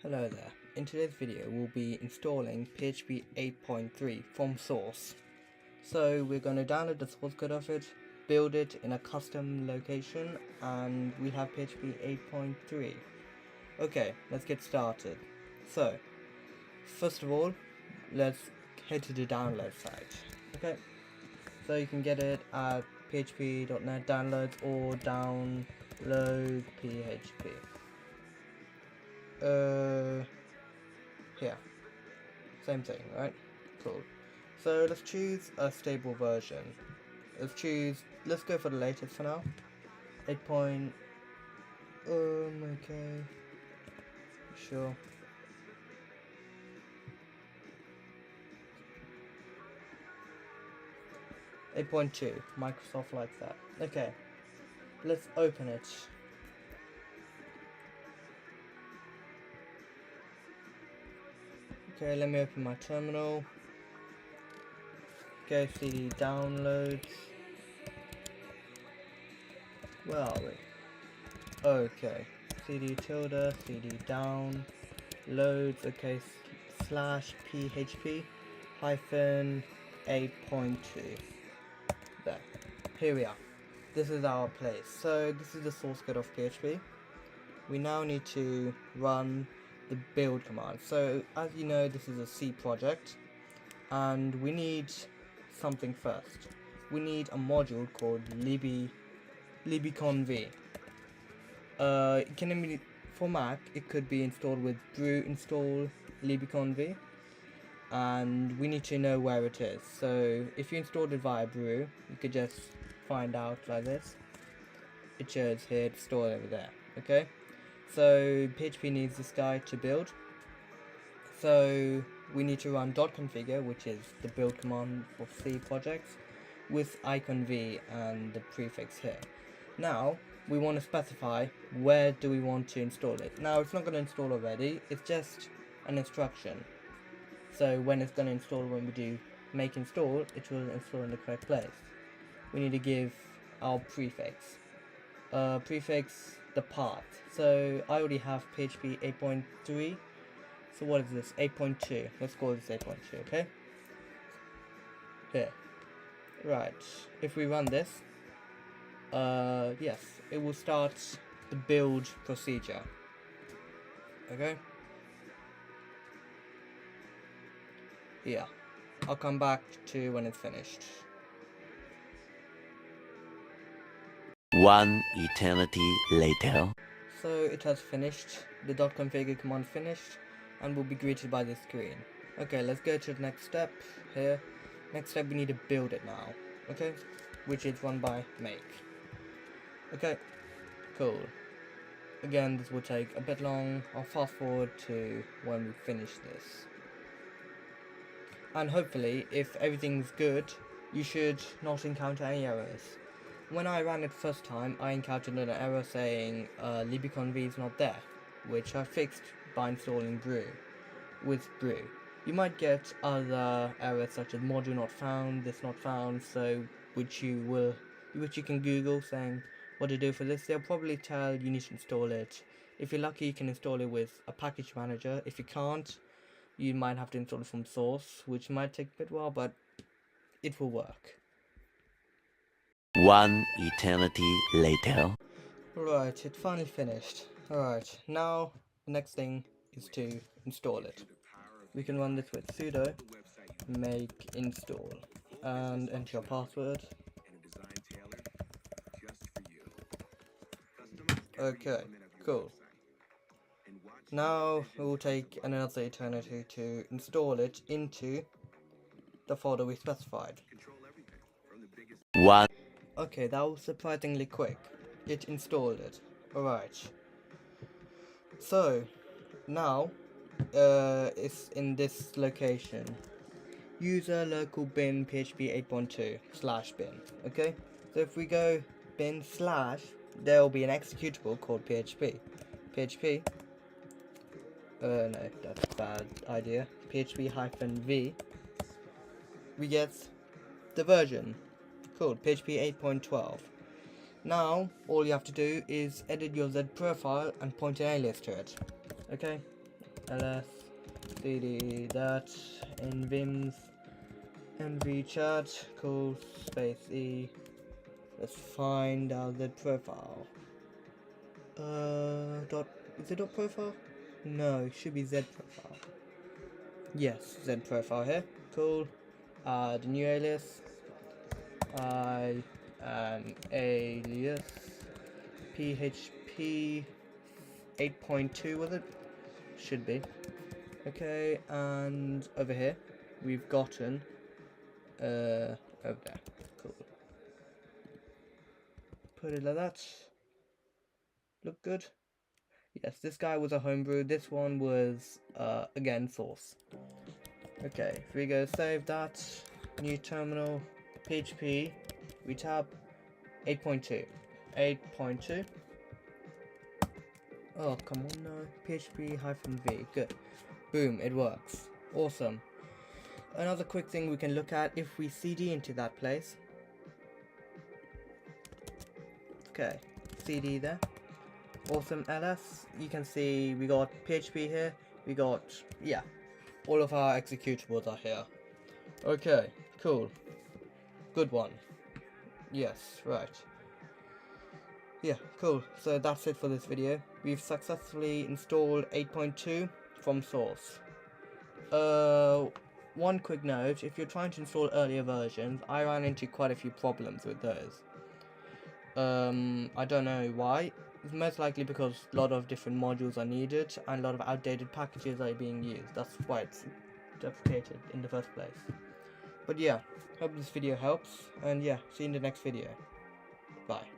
Hello there. In today's video we'll be installing PHP 8.3 from source. So we're going to download the source code of it, build it in a custom location, and we have PHP 8.3. Okay, let's get started. So first of all, let's head to the download site. Okay, so you can get it at php.net downloads or download PHP. Yeah, same thing, right? Cool. So let's choose a stable version. Let's go for the latest for now. 8. Okay. Sure. 8.2. Microsoft likes that. Okay. Let's open it. Okay, let me open my terminal. Okay, CD downloads. Where are we? Okay, CD tilde, CD down, loads, okay, slash PHP hyphen 8.2. There, here we are. This is our place. So this is the source code of PHP. We now need to run the build command. So as you know, this is a C project, and we need something first. We need a module called libconv. For Mac, it could be installed with brew install libconv, and we need to know where it is. So if you installed it via brew, you could just find out like this. It shows here to store over there. Okay, so PHP needs this guy to build. So we need to run .configure, which is the build command for C projects, with iconv and the prefix here. Now we want to specify where do we want to install it. Now it's not going to install already, it's just an instruction. So when it's going to install, when we do make install, it will install in the correct place. We need to give our prefix. Prefix the path. So I already have PHP 8.3. So what is this? 8.2. Let's call this 8.2, okay? Here. Right. If we run this, yes, it will start the build procedure. Okay? Yeah. I'll come back to when it's finished. One eternity later. So it has finished. The .configure command finished, and we'll be greeted by this screen. Okay, let's go to the next step here. Next step, we need to build it now. Okay? Which is run by make. Okay, cool. Again, this will take a bit long. I'll fast forward to when we finish this. And hopefully, if everything's good, you should not encounter any errors. When I ran it first time, I encountered an error saying libconv is not there, which I fixed by installing brew. With brew, you might get other errors such as module not found, this not found, so which you can Google saying what to do for this. They'll probably tell you need to install it. If you're lucky, you can install it with a package manager. If you can't, you might have to install it from source, which might take a bit while, but it will work. One eternity later. Right, it finally finished. Alright, now the next thing is to install it. We can run this with sudo make install and enter your password. Okay, cool. Now it will take another eternity to install it into the folder we specified. One. Okay, that was surprisingly quick. It installed it. Alright. So, now, it's in this location. User local bin php 8.2 /bin. Okay? So if we go bin /, there will be an executable called php. php. No, that's a bad idea. php-v. We get the version called PHP 8.12. Now, all you have to do is edit your Z profile and point an alias to it. Okay? ls cd that in vim's mv chat, cool, space e. Let's find our Z profile. Is it dot profile? No, it should be Z profile. Yes, Z profile here. Cool. Add new alias. Alias PHP 8.2 was it? Should be. Okay, and over here we've gotten over there. Cool. Put it like that. Look good. Yes, this guy was a homebrew. This one was again source. Okay, if we go save that, new terminal, PHP, we tab 8.2. 8.2. Oh, come on, no. PHP-v. Good. Boom, it works. Awesome. Another quick thing we can look at, if we cd into that place. Okay, cd there. Awesome, ls. You can see we got PHP here. We got, yeah, all of our executables are here. Okay, cool. Good one. Yes, right. Yeah, cool. So that's it for this video. We've successfully installed 8.2 from source. One quick note, if you're trying to install earlier versions, I ran into quite a few problems with those. I don't know why. It's most likely because a lot of different modules are needed and a lot of outdated packages are being used. That's why it's deprecated in the first place. But yeah, hope this video helps, and yeah, see you in the next video. Bye.